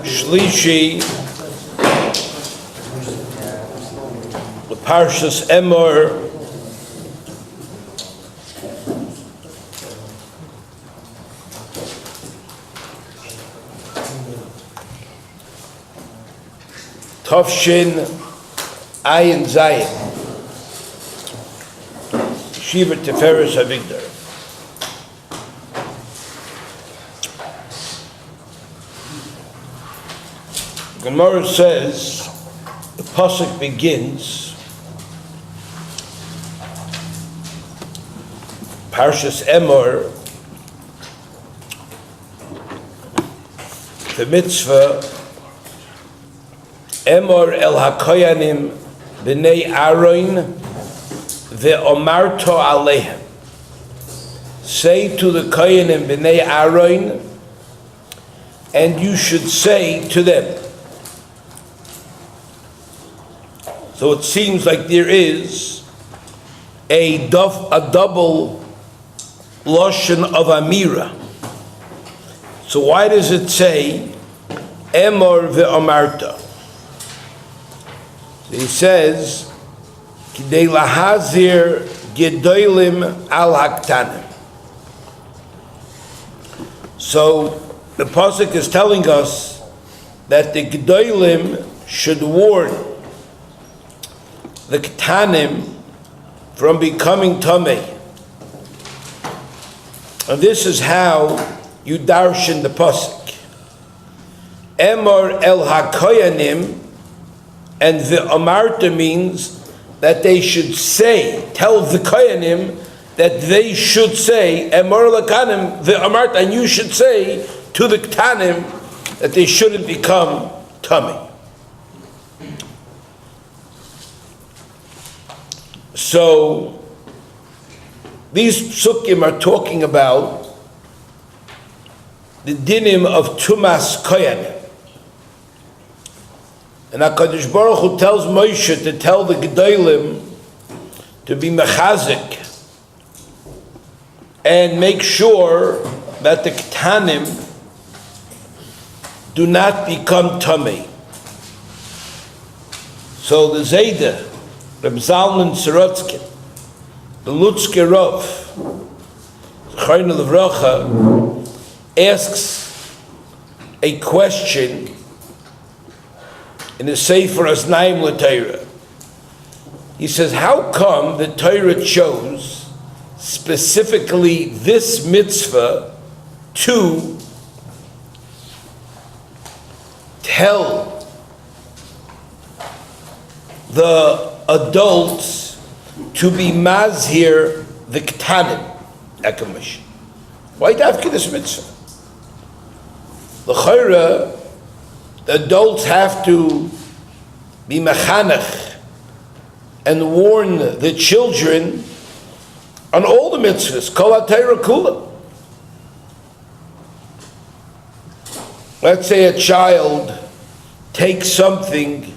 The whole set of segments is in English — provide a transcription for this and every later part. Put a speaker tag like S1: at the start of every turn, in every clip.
S1: Shlishi with Parshas Emor. Tofshin Ayin Zayin Shiva Tiferes Avigdor. Emor says, the pasuk begins, Parshas Emor, the mitzvah, Emor el hakoyanim b'nei Aaron ve'omarto alehem. Say to the koyanim b'nei Aaron, and you should say to them. So it seems like there is a double lashon of amira. So why does it say Emor ve'omarta? He says Kidei lahazir gedolim al haktanim. So the pasuk is telling us that the gedolim should warn the ketanim from becoming tamei. And this is how you darshan the pasuk. Emor el hakoyanim, and the amarta means that they should say, tell the koyanim that they should say, Emor lakanim the amarta, and you should say to the ketanim that they shouldn't become tamei. So these psukim are talking about the dinim of tumas koyanim. And HaKadosh Baruch Hu tells Moshe to tell the gedolim to be mechazik and make sure that the ketanim do not become tamei. So the Zayda, Reb Zalman Sorotzkin, the Lutzke Rov, Chayna Levracha, asks a question in the Sefer Asnaim LaTorah. He says, how come the Torah chose specifically this mitzvah to tell the adults to be mazhir the ketanim ekamish? Why dafka this mitzvah? L'chayra, the adults have to be mechanech and warn the children on all the mitzvahs, kol ha'torah kula. Let's say a child takes something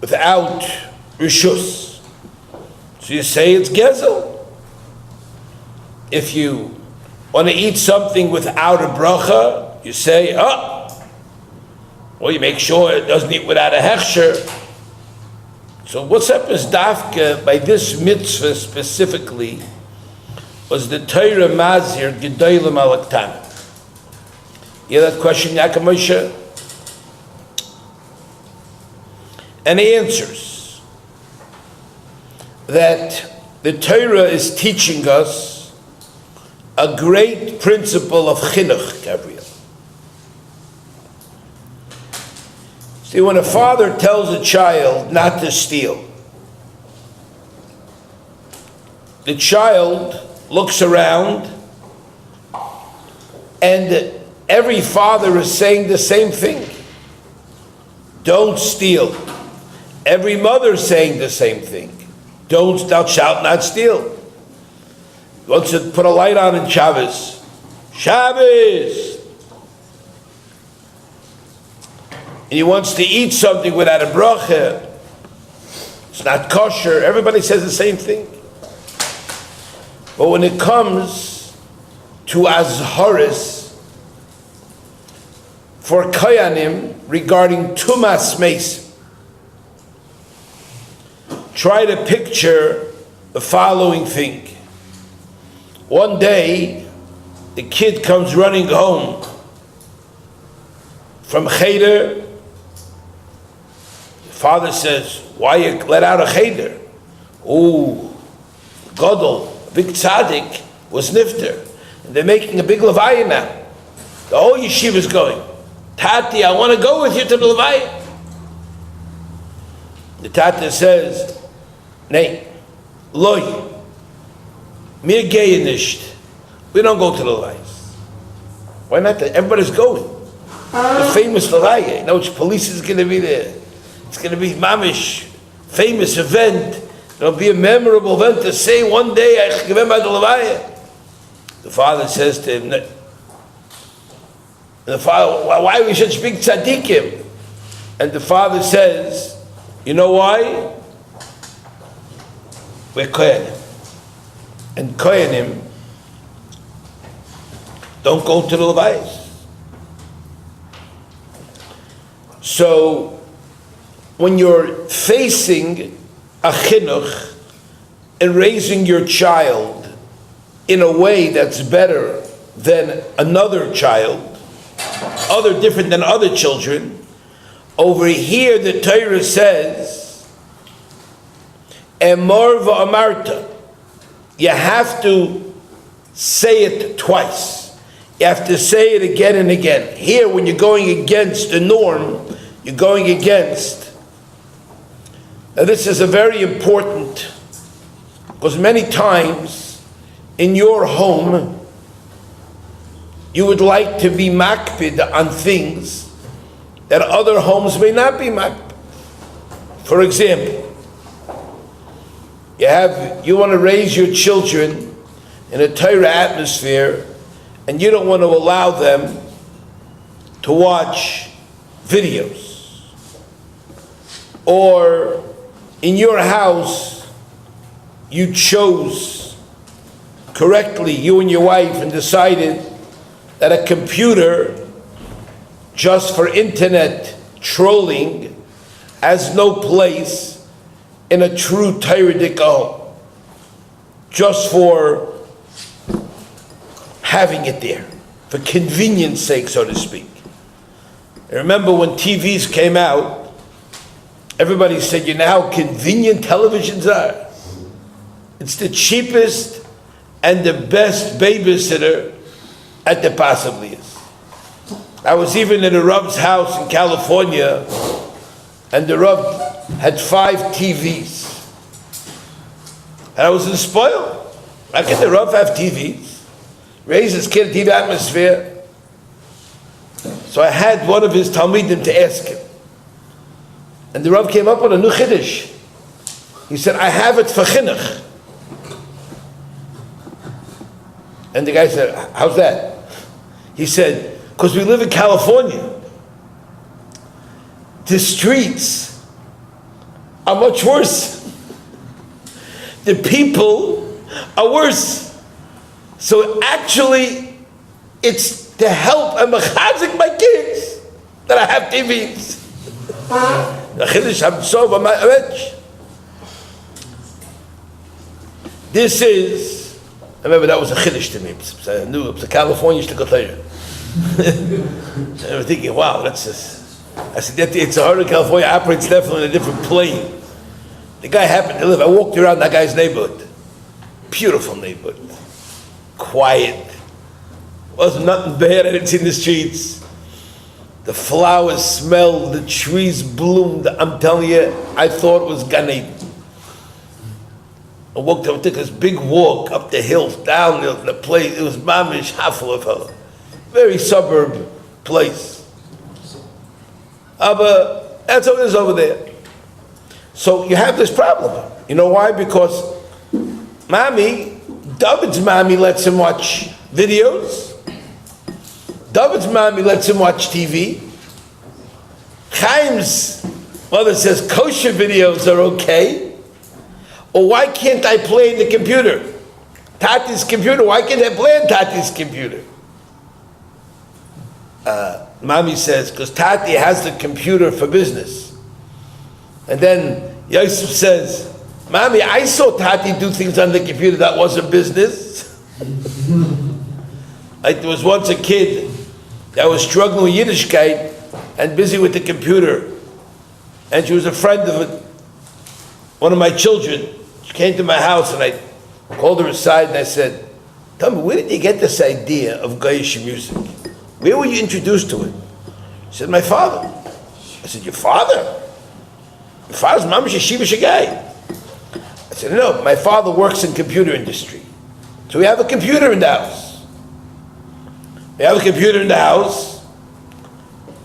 S1: without rishus, so you say it's gezel. If you want to eat something without a bracha, you say, well, you make sure it doesn't eat without a hechsher. So what's up is dafka by this mitzvah specifically was the Torah mazir gedolim al haktanim. You hear that question, Yaakov Moshe? And he answers that the Torah is teaching us a great principle of chinuch, Gabriel. See, when a father tells a child not to steal, the child looks around and every father is saying the same thing. Don't steal. Every mother is saying the same thing. Thou shalt not steal. He wants to put a light on in Shabbos. Shabbos! And he wants to eat something without a bracha. It's not kosher. Everybody says the same thing. But when it comes to azharis, for Koyanim regarding Tumas Meis. Try to picture the following thing. One day, the kid comes running home from Cheder. The father says, why you let out a Cheder? Oh, Godel, a big tzaddik, was nifter. And they're making a big levaya now. The whole yeshiva is going. Tati, I want to go with you to the levaya. The Tata says, Nay, loy, mir gehe nicht. We don't go to the levayas. Why not? Everybody's going. The famous levaya. You know which police is going to be there. It's going to be mamish, famous event. It'll be a memorable event to say one day, I remember the levaya. The father says to him, the father, why are we such big tzaddikim? And the father says, you know why? We're Koyanim. And Koyanim don't go to the levayas. So, when you're facing a chinuch and raising your child in a way that's better than another child, different than other children, over here the Torah says, Emor v'amarta. You have to say it twice. You have to say it again and again. Here, when you're going against the norm, you're going against. Now, this is a very important, because many times in your home, you would like to be makpid on things that other homes may not be makpid. For example, you want to raise your children in a Torah atmosphere, and you don't want to allow them to watch videos. Or in your house, you chose correctly, you and your wife, and decided that a computer just for internet trolling has no place in a true Torah home, just for having it there, for convenience sake, so to speak. I remember when TVs came out, everybody said, you know how convenient televisions are? It's the cheapest and the best babysitter that there possibly is. I was even in a Rav's house in California, and the Rav had 5 TVs. And I was spoiled. How can the Rav have TVs? Raise his kid in TV atmosphere. So I had one of his Talmidim to ask him. And the Rav came up with a new Chiddush. He said, I have it for chinuch. And the guy said, how's that? He said, because we live in California. The streets are much worse. The people are worse. So actually, it's to help and mechazik my kids that I have TVs. This is, I remember that was a chiddush to me. I knew it was a California shtickle. I was thinking, wow, that's just. I said, it's a harder California operates definitely in a different plane. The guy happened to live. I walked around that guy's neighborhood. Beautiful neighborhood, quiet. Wasn't nothing bad. I didn't see in the streets. The flowers smelled, the trees bloomed. I'm telling you, I thought it was Gan Eden. I walked up, took this big walk up the hills, down the place. It was mamish hafla fellow, very suburb place. But that's what it is over there. So you have this problem. You know why? Because David's mommy lets him watch videos. David's mommy lets him watch TV. Chaim's mother says kosher videos are okay. Or why can't I play in the computer? Tati's computer, why can't I play on Tati's computer? Mommy says, because Tati has the computer for business. And then Yosef says, Mommy, I saw Tati do things on the computer that wasn't business. Like there was once a kid that was struggling with Yiddishkeit and busy with the computer. And she was a friend of one of my children. She came to my house and I called her aside and I said, tell me, where did you get this idea of Goyish music? Where were you introduced to it? She said, my father. I said, your father? Your father's mamash yeshiva guy. I said, no, my father works in computer industry. So we have a computer in the house. We have a computer in the house.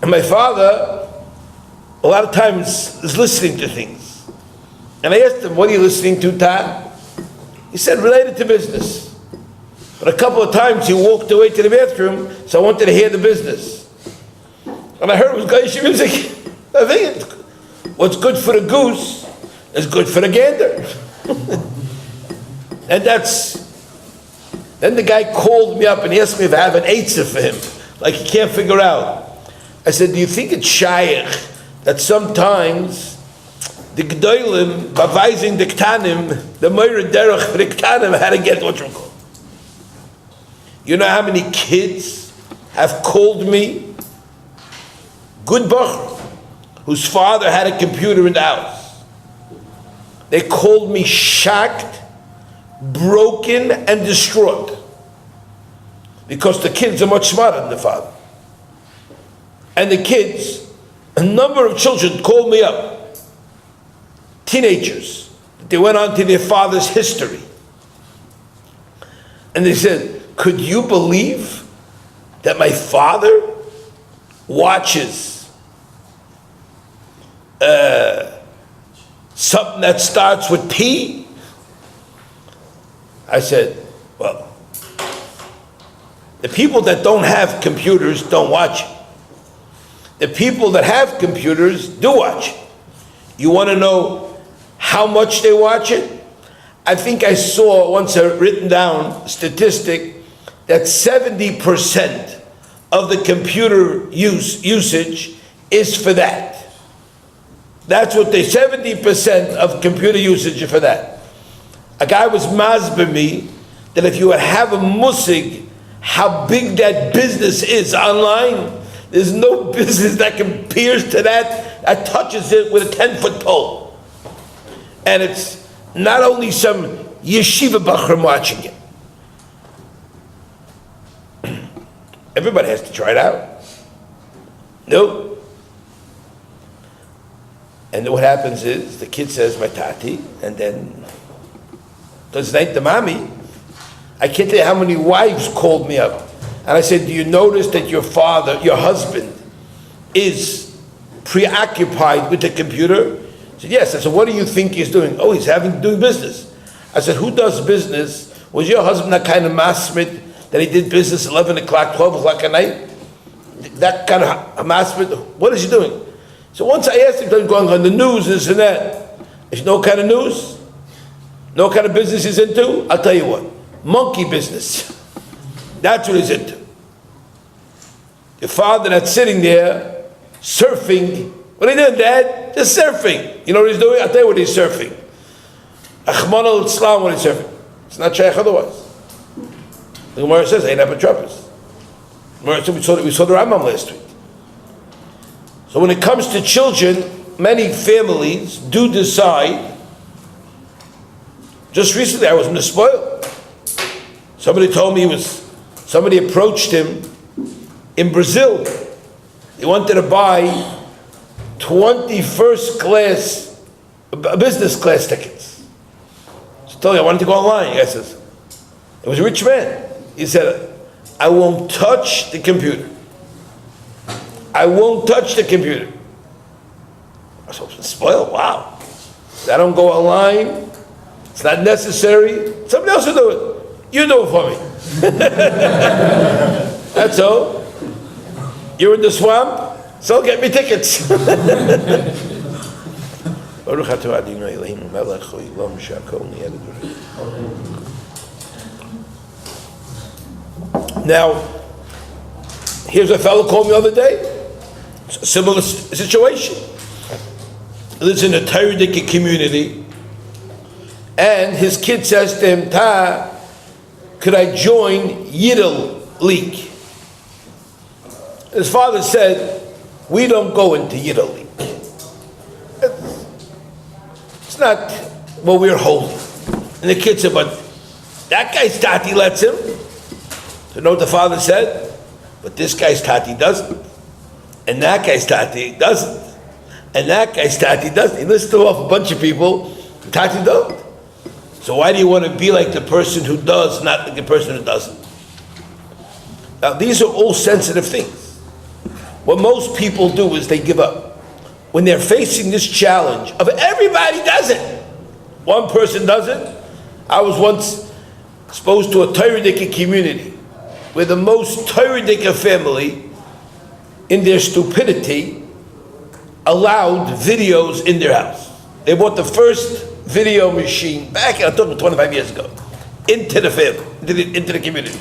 S1: And my father, a lot of times, is listening to things. And I asked him, what are you listening to, Tad? He said, related to business. But a couple of times he walked away to the bathroom, so I wanted to hear the business. And I heard it was Goyish music. I think what's good for the goose is good for the gander. And then the guy called me up and he asked me if I have an eitzah for him, like he can't figure out. I said, do you think it's shaykh that sometimes the gdoilim, bavaizing the ktanim, the moira derech for the ktanim, how to get what you call? You know how many kids have called me, good bachur, whose father had a computer in the house. They called me shocked, broken, and distraught. Because the kids are much smarter than the father. And the kids, a number of children called me up, teenagers. They went on to their father's history. And they said, could you believe that my father watches something that starts with P? I said, well, the people that don't have computers don't watch it. The people that have computers do watch it. You want to know how much they watch it? I think I saw once a written down statistic that 70% of the computer usage is for that. That's what they, 70% of computer usage is for that. A guy was masber me that if you would have a musig, how big that business is online, there's no business that compares to that touches it with a 10-foot pole. And it's not only some yeshiva bachram watching it. Everybody has to try it out. No. And then what happens is the kid says, my tati, and then does thank the mommy. I can't tell you how many wives called me up. And I said, do you notice that your father, your husband, is preoccupied with the computer? He said, yes. I said, what do you think he's doing? Oh, he's doing business. I said, who does business? Was your husband that kind of masmid that he did business 11 o'clock, 12 o'clock at night? That kind of masmid? What is he doing? So once I asked him, what's going on the news, this and that. If you know what kind of news? Know what kind of business he's into? I'll tell you what. Monkey business. That's what he's into. Your father that's sitting there, surfing. What are you doing, Dad? Just surfing. You know what he's doing? I'll tell you what he's surfing. Achman al-Islam, what he's surfing. It's not shaykh otherwise. The Gemara says, ain't apotropos. We saw the Rambam last week. So when it comes to children, many families do decide. Just recently I was mispoiled. Somebody told me somebody approached him in Brazil. He wanted to buy 21st class, business class tickets. So I told him I wanted to go online. The guy says, it was a rich man. He said, I won't touch the computer. I won't touch the computer. I was spoiled. Wow. I don't go online. It's not necessary. Somebody else will do it. You do it for me. That's all. You're in the swamp, so get me tickets. Now, Here's a fellow called me the other day. It's a similar situation. He lives in a Torah community, and his kid says to him, "Ta, could I join Yidel League?" His father said, "We don't go into Yidel League. It's not what we're holding." And the kid said, "But that guy's tati lets him." So you know what the father said? "But this guy's tati doesn't. And that guy's tati doesn't. And that guy's tati doesn't." He listed off a bunch of people, tati don't. So why do you want to be like the person who does, not like the person who doesn't? Now these are all sensitive things. What most people do is they give up. When they're facing this challenge of everybody does it, one person does it. I was once exposed to a Torah community where the most Torah family, in their stupidity, allowed videos in their house. They bought the first video machine back, I'm talking 25 years ago, into the family, into the community.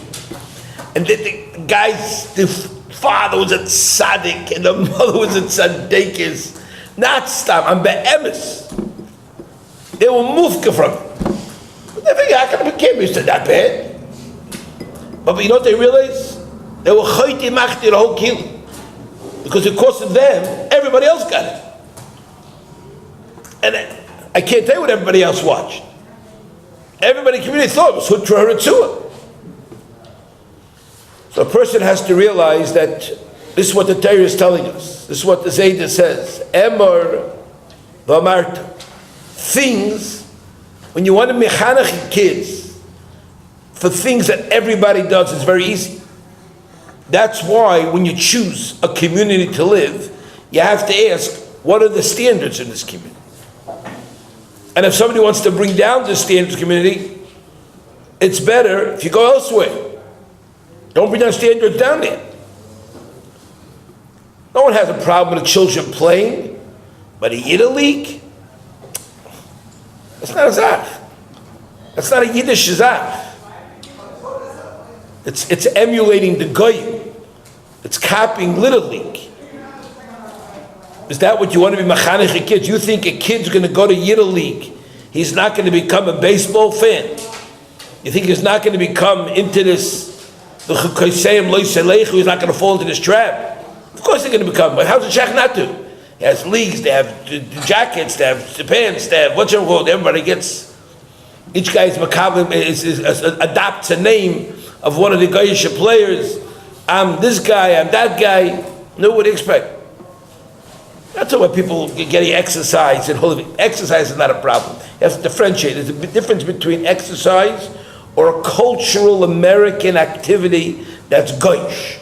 S1: And then the guys, the father was a tzaddik and the mother was a tzaddikis. Not stop, I'm be'emes. They were mufka from it. But they figured, how come it can't be that bad? But you know what they realized? They were chayti machti the whole kilo. Because because of them, everybody else got it. And I can't tell you what everybody else watched. Everybody in the community thought it was Hutra Ritzua. So a person has to realize that this is what the Torah is telling us. This is what the Zayda says. Emor v'amarta. Things, when you want to mechanech kids for things that everybody does, it's very easy. That's why when you choose a community to live, you have to ask, what are the standards in this community? And if somebody wants to bring down the standards community, it's better if you go elsewhere. Don't bring down standards down there. No one has a problem with the children playing, but a Yiddish league? That's not a zach. That's not a Yiddish zach. It's emulating the goyim. It's copying Little League. Is that what you want to be machanech a kid? You think a kid's going to go to Yiddish League? He's not going to become a baseball fan. You think he's not going to become into this? He's not going to fall into this trap. Of course they're going to become. But how's the shach not to? He has leagues. They have jackets. They have pants. They have what's it called? Everybody gets. Each guy's macabre adopts a name of one of the Goyish players. I'm this guy, I'm that guy. No, what do you expect? That's why people getting exercise and holy. Exercise is not a problem. You have to differentiate. There's a difference between exercise or a cultural American activity that's Goyish.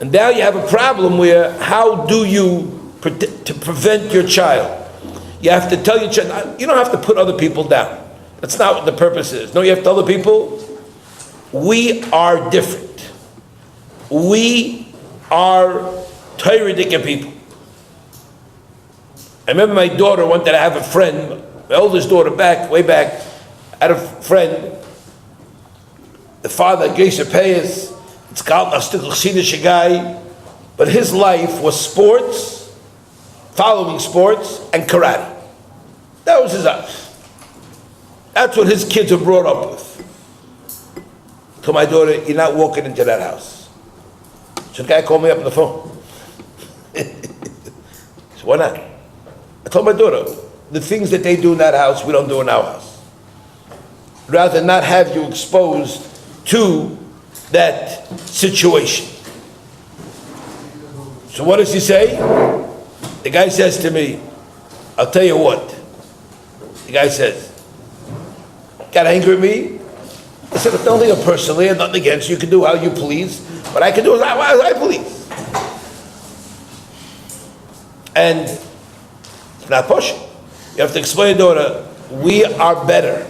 S1: And now you have a problem where how do you to prevent your child? You have to tell your child, you don't have to put other people down. That's not what the purpose is. No, you have to tell other people, we are different. We are Torah people. I remember my daughter wanted to have a friend, my oldest daughter way back, had a friend, the father, Geisha Payas, it's called a still Chassidish guy, but his life was sports, following sports, and karate. That was his life. That's what his kids were brought up with. I told my daughter, you're not walking into that house. So the guy called me up on the phone. So why not? I told my daughter, the things that they do in that house, we don't do in our house. I'd rather not have you exposed to that situation. So what does he say? The guy says to me, I'll tell you what. The guy says, got angry at me? I said, it's nothing personally, and nothing against you. You can do how you please. What I can do is how I please. And it's not pushing. You have to explain to daughter, we are better.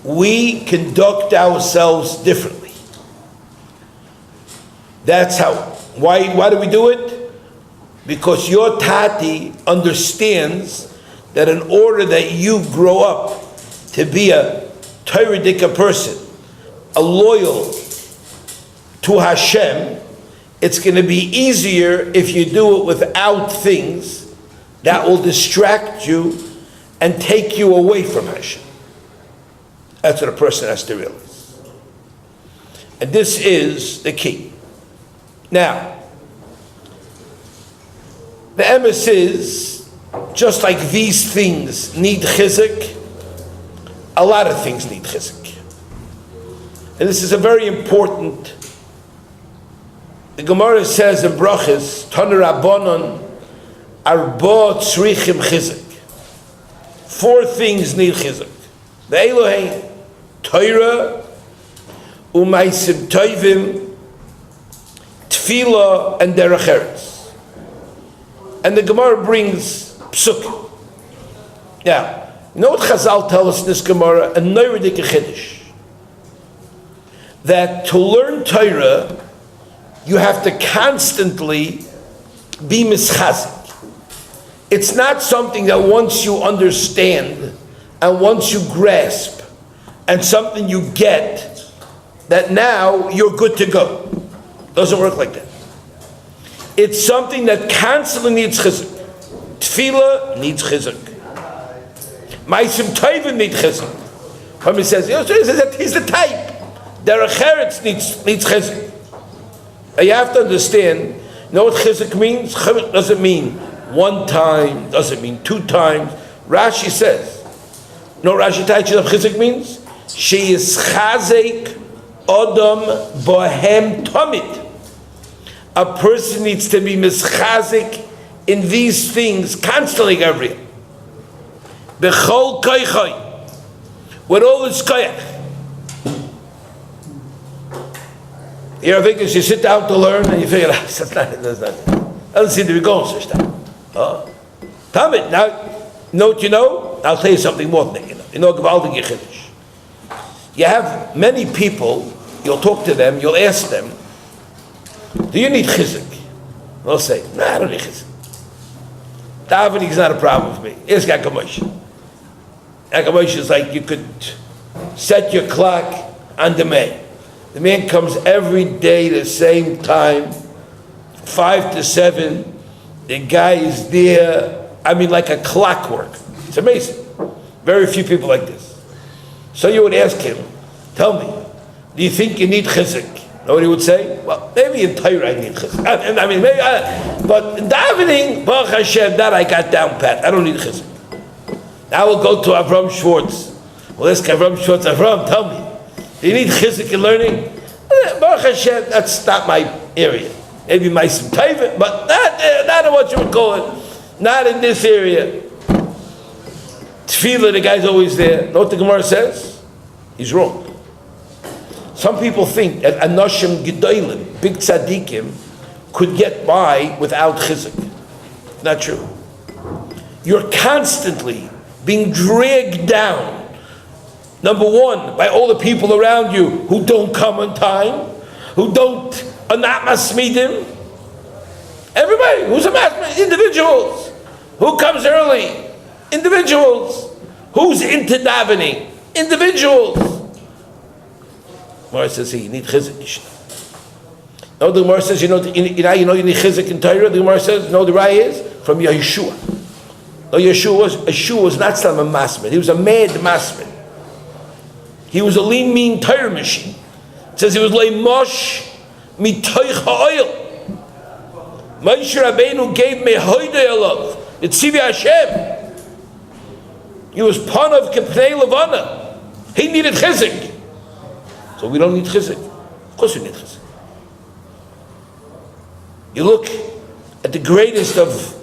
S1: We conduct ourselves differently. That's how. Why do we do it? Because your tati understands that in order that you grow up to be a Torah person, a loyal to Hashem, It's going to be easier if you do it without things that will distract you and take you away from Hashem. That's what a person has to realize. And this is the key. Now, the emes is, just like these things need chizuk, a lot of things need chizuk. And this is a very important. The Gemara says in Brachas, Tanu Rabbanon, Arba tzrichim chizuk. 4 things need chizuk. The Elohim, Torah, Umaisim Toivim, Tefillah, and Derech Eretz. And the Gemara brings psukim. Now, you know what Chazal tell us in this Gemara? A Neuredik Chiddush. That to learn Torah, you have to constantly be mischazik. It's not something that once you understand and once you grasp and something you get, that now you're good to go. Doesn't work like that. It's something that constantly needs chizuk. Tefillah needs chizuk. Ma'asim Tovim need chizuk. Somebody says, he's the type. Derech Eretz needs chizuk. And you have to understand, you know what chizuk means? Chizuk doesn't mean 1 time, doesn't mean 2 times. Rashi says, you know what Rashi teaches of chizuk means? She is chazek odom bohem tomit. A person needs to be mischazik in these things constantly, Gabriel. Bechol koichoi, with all his koyach. You know, because you sit down to learn and you figure, that's not. Doesn't seem to be going such time. Tell me, now, know what you know? I'll tell you something more than that, you know. You know, Gavaldik Yechiddush. You have many people, you'll talk to them, you'll ask them, do you need chizuk? They'll say, no, I don't need chizuk. Davening is not a problem for me. Here's Gakamosh. Gakamosh is like you could set your clock on demand. The man comes every day the same time, 5 to 7. The guy is there, like a clockwork. It's amazing. Very few people like this. So you would ask him, tell me, do you think you need chizuk? You know what he would say? Well, maybe in Torah I need chizuk. But in davening, Baruch Hashem, that I got down pat. I don't need chizuk. Now we'll go to Avram Schwartz. Well, let's get Avram Schwartz. Avram, tell me, do you need chizuk in learning? Baruch Hashem, that's not my area. Maybe my Tiferes, but not in what you would call it. Not in this area. Tefillah, the guy's always there. Know what the Gemara says? He's wrong. Some people think that Anoshim Gedolim, big tzaddikim, could get by without chizuk. Not true. You're constantly being dragged down. Number 1, by all the people around you who don't come on time, who are not masmidim. Everybody who's a masmid, individuals. Who comes early? Individuals. Who's into davening? Individuals. Gemara says, you need chizuk. No, the Gemara says, you need chizuk in Torah. The Gemara says, the Rai is from Yeshua. No, Yeshua was not some a masmid. He was a mad masmid. He was a lean, mean Torah machine. It says he was like mosh mitoich ha'oil. Moshe Rabbeinu gave me hoydei alav. It's Hashem. He was panav kepnei levana. He needed chizuk. So we don't need chizuk. Of course we need chizuk. You look at the greatest of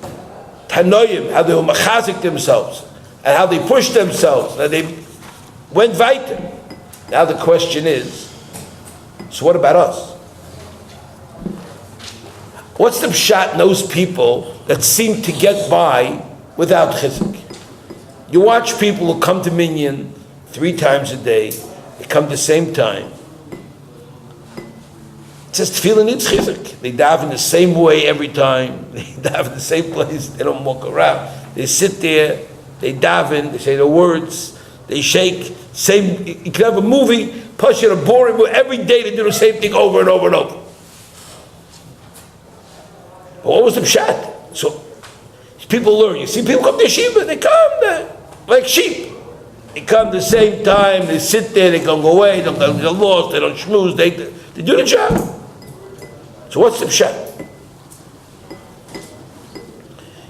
S1: Tanoim, how they were machazik themselves, and how they pushed themselves, and they went weiter. Now the question is, so what about us? What's the pshat in those people that seem to get by without chizuk? You watch people who come to Minyan 3 times a day, they come the same time. It says tefillah needs chizuk. They daven the same way every time. They daven the same place. They don't walk around. They sit there, they daven, they say the words, they shake. Same. You can have a movie, push it, a boring movie. Every day they do the same thing over and over and over. But what was the pshat? So people learn. You see people come to yeshiva, they come like sheep. They come the same time, they sit there, they don't go away, they're lost, they don't schmooze, they do the job. So what's the pshat?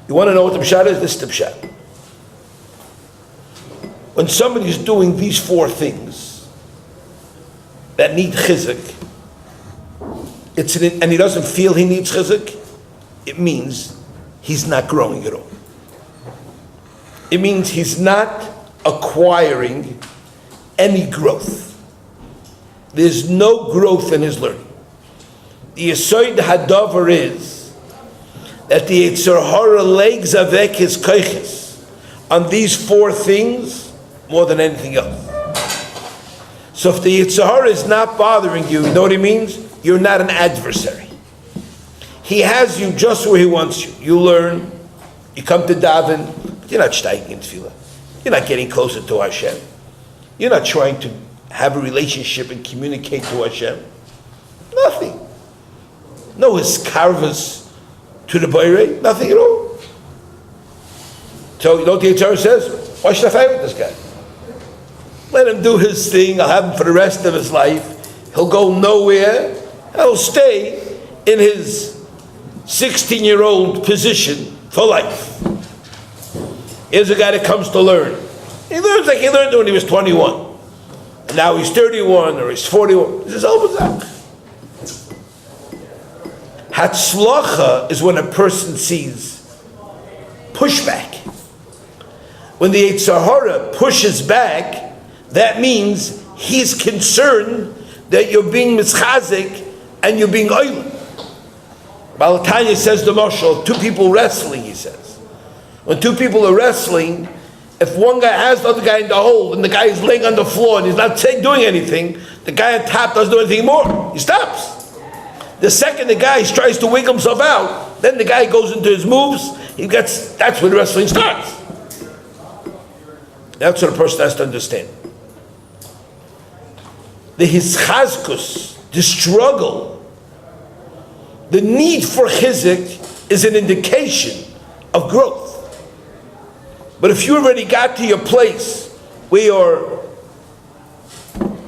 S1: You want to know what the pshat is? This is the pshat. When somebody's doing these four things that need chizuk, and he doesn't feel he needs chizuk, it means he's not growing at all. It means he's not acquiring any growth. There's no growth in his learning. The Yesod Hadavar is that the Yetzer Hara legs avek his koiches on these four things more than anything else. So if the Yetzer Hara is not bothering you, you know what he means? You're not an adversary. He has you just where he wants you. You learn, you come to daven, but you're not steiging in tefillah. You're not getting closer to Hashem. You're not trying to have a relationship and communicate to Hashem. Nothing. No hiskarvus to the Boirei, nothing at all. So you know what the Yetzer Hara says? Why should I fight with this guy? Let him do his thing. I'll have him for the rest of his life. He'll go nowhere. He'll stay in his 16-year-old position for life. Here's a guy that comes to learn. He learns like he learned when he was 21. And now he's 31 or he's 41. This is Obazak. Hatzlacha is when a person sees pushback. When the Yetzer Hara pushes back, that means he's concerned that you're being mischazik and you're being oiling. Balatanya says the mashal, two people wrestling, he says. When two people are wrestling, if one guy has the other guy in the hole and the guy is laying on the floor and he's not doing anything, the guy on top doesn't do anything more. He stops. The second the guy tries to wiggle himself out, then the guy goes into his moves, that's where the wrestling starts. That's what a person has to understand. The hischazkus, the struggle, the need for chizuk is an indication of growth. But if you already got to your place where you're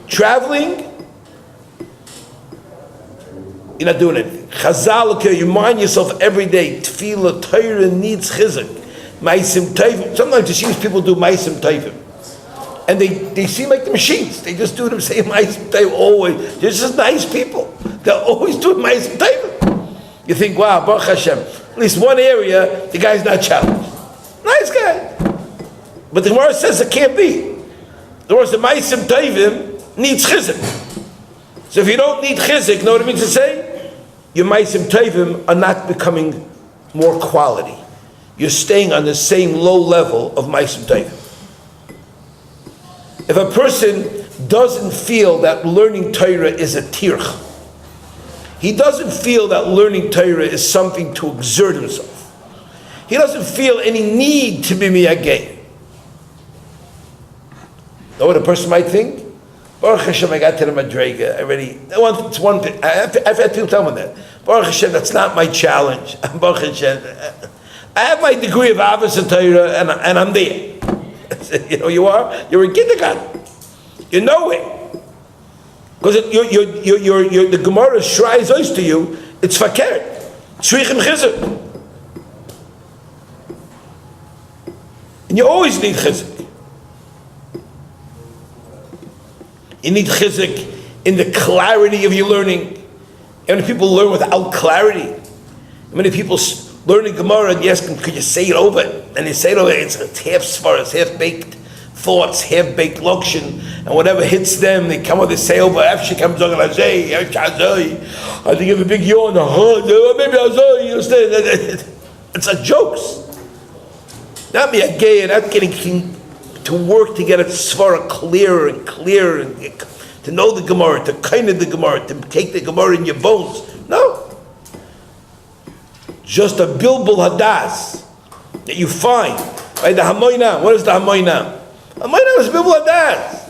S1: traveling, you're not doing anything. Chazal, you remind yourself every day, tefillah, Torah needs chizuk. Maisim Tovim. Sometimes you see people do Maisim Tovim. And they seem like the machines. They just do the same Maisim Tovim always. They're just nice people. They're always doing Maisim Tovim. You think, wow, Baruch Hashem. At least one area, the guy's not challenged. Nice guy. But the Gemara says it can't be. The Gemara says Maisim Tovim needs chizuk. So if you don't need chizuk, you know what it means to say? Your Maisim Tovim are not becoming more quality. You're staying on the same low level of Maisim Tovim. If a person doesn't feel that learning Torah is a tirch, he doesn't feel that learning Torah is something to exert himself. He doesn't feel any need to be miyageh. Know what a person might think? Baruch Hashem, I got to the Madrega already. It's one thing. I've had people tell me that. Baruch Hashem, that's not my challenge. Baruch Hashem, I have my degree of Avos and Torah, and I'm there. You know, you're in kindergarten. You know it. Because the Gemara shries ois to you, it's fakert. Shrichim chizuk. And you always need chizuk. You need chizuk in the clarity of your learning. How many people learn without clarity? How many people learning Gemara and you ask them, could you say it over? And they say it over, it's half svaras, half-baked thoughts, half-baked lokshin, and whatever hits them, they come with the say over, after comes on, I think you have a big yawn, maybe Azay, you understand? It's like jokes. Not be a gay and not getting to work to get a svara clearer and clearer, and to know the Gemara, to kind of the Gemara, to take the Gemara in your bones. No. Just a bilbul hadas that you find. Right? The hamoinam. What is the hamoinam? Hamoinam is bilbul hadas.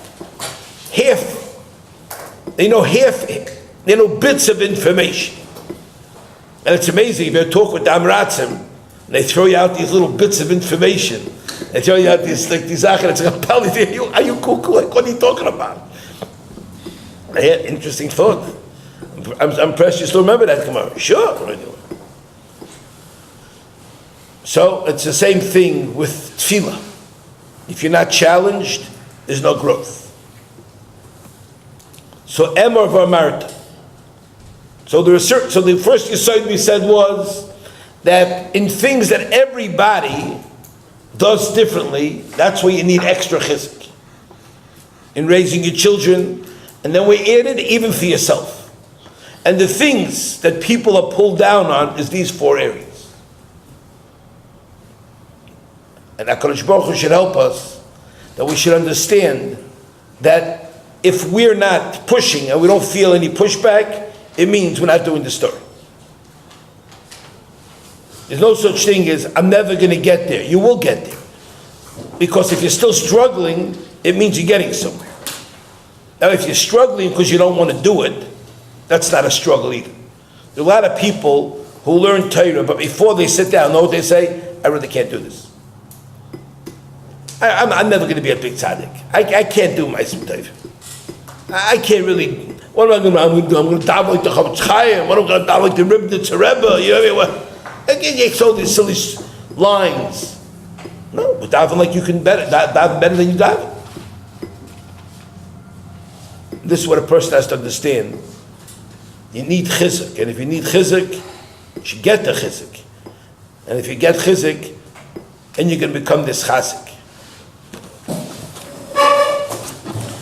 S1: Half. They know half. They know bits of information. And it's amazing, if you talk with the Amratzim, they throw you out these little bits of information. They throw you out these achar. It's like, are you cuckoo? Like, what are you talking about? I had interesting thought. I'm impressed you still remember that Gemara. Sure. So it's the same thing with tefillah. If you're not challenged, there's no growth. So Emor v'amarta. So the first yesod we said was that in things that everybody does differently, that's where you need extra chizuk. In raising your children, and then we added even for yourself. And the things that people are pulled down on is these 4 areas. And HaKadosh Baruch Hu should help us, that we should understand that if we're not pushing and we don't feel any pushback, it means we're not doing the story. There's no such thing as, I'm never going to get there. You will get there. Because if you're still struggling, it means you're getting somewhere. Now, if you're struggling because you don't want to do it, that's not a struggle either. There are a lot of people who learn Torah, but before they sit down, know what they say? I really can't do this. I'm never going to be a big tzaddik. I can't do my Torah. I can't really. What am I going to do? I'm going to daven like the Chavetz Chaim. What am I going to daven like the Ribnitzer Rebbe? You know what I mean? I get so these silly lines. No, but daven like you can daven better than you daven. This is what a person has to understand. You need chizuk, and if you need chizuk, you should get the chizuk. And if you get chizuk, then you can become this chasik.